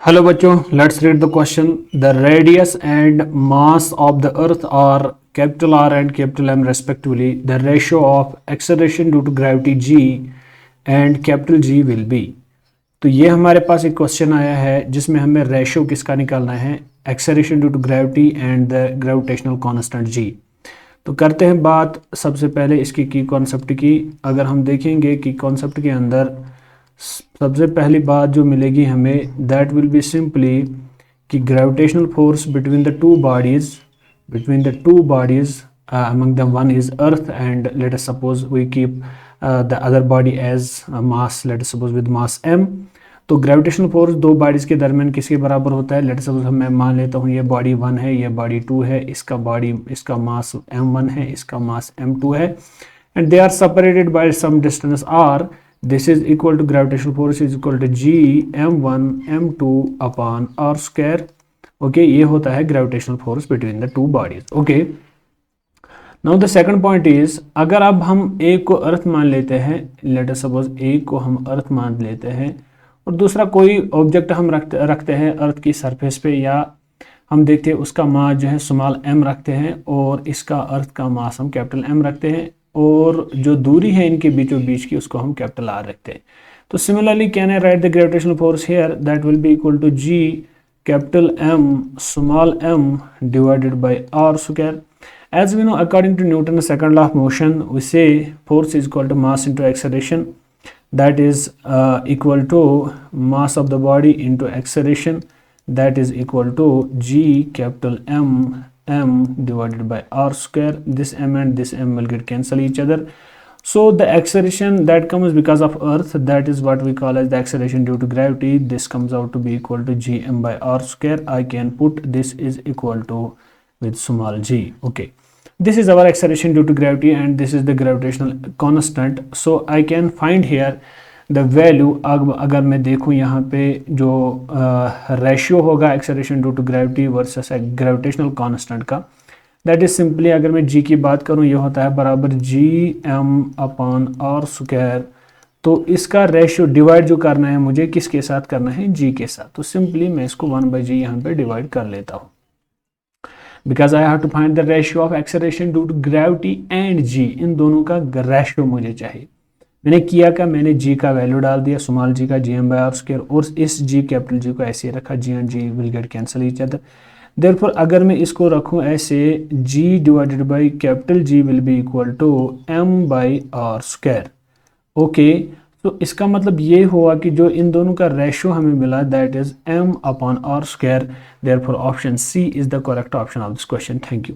Hello बच्चों, let's read the question. The radius and mass of the earth are capital R and capital M respectively. The ratio of acceleration due to gravity g and capital G will be. तो ये हमारे पास एक question आया है जिसमें हमें ratio किसका निकालना है, acceleration due to gravity and the gravitational constant G. तो करते हैं बात सबसे पहले इसकी की कॉन्सेप्ट की। अगर हम देखेंगे कि कॉन्सेप्ट के अंदर सबसे पहली बात जो मिलेगी हमें, दैट विल बी सिंपली कि gravitational force between the two bodies among them one is earth and let us suppose we keep the other body as mass, let us suppose with mass m। तो gravitational force दो bodies के दरमियान किसके बराबर होता है? Let us suppose मैं मान लेता हूँ ये बॉडी 1 है, ये बॉडी 2 है, इसका मास m1 है, इसका मास m2 है, and they are separated by some distance r। This is equal to gravitational force is equal to g m1 m2 upon r square। Okay, ये होता है gravitational force between the two bodies। Okay, now the second point is, अगर अब हम एक को अर्थ मान लेते हैं, लेट अस सपोज एक को हम अर्थ मान लेते हैं और दूसरा कोई ऑब्जेक्ट हम रखते हैं अर्थ की सरफेस पे, या हम देखते हैं उसका मास जो है स्मॉल m रखते हैं और इसका अर्थ का मास हम कैपिटल M रखते हैं, और जो दूरी है इनके बीचों बीच की उसको हम कैपिटल R रखते हैं। तो similarly can I write the gravitational force here, that will be equal to g capital M small m divided by r square. As we know, according to Newton's second law of motion, we say force is equal to mass into acceleration, that is equal to mass of the body into acceleration, that is equal to g capital M divided by r square। This m and this m will get cancel each other, so the acceleration that comes because of earth, that is what we call as the acceleration due to gravity, this comes out to be equal to gm by r square। I can put this is equal to with small g। okay, this is our acceleration due to gravity and this is the gravitational constant, so I can find here the value। अगर मैं देखूँ यहाँ पे जो ratio होगा acceleration due to gravity versus gravitational constant का, that is simply, अगर मैं जी की बात करूँ, ये होता है बराबर G M upon R square. तो इसका रेशियो डिवाइड जो करना है मुझे किसके साथ करना है? जी के साथ। तो सिंपली मैं इसको 1/g यहाँ पे डिवाइड कर लेता हूँ, because I have to find the ratio of acceleration due to gravity and g. इन दोनों का रेशियो मुझे चाहिए। मैंने किया क्या, मैंने जी का वैल्यू डाल दिया, स्मॉल जी का gm by r स्क्वायर, और इस जी कैपिटल जी को ऐसे रखा, जी and ji will get cancel each other. Therefore अगर मैं इसको रखूं ऐसे, जी divided by capital G will be equal to m by r square. Okay, तो इसका मतलब ये हुआ कि जो इन दोनों का रेशियो हमें मिला, that is m upon r square. Therefore option C is the correct option of this question. Thank you.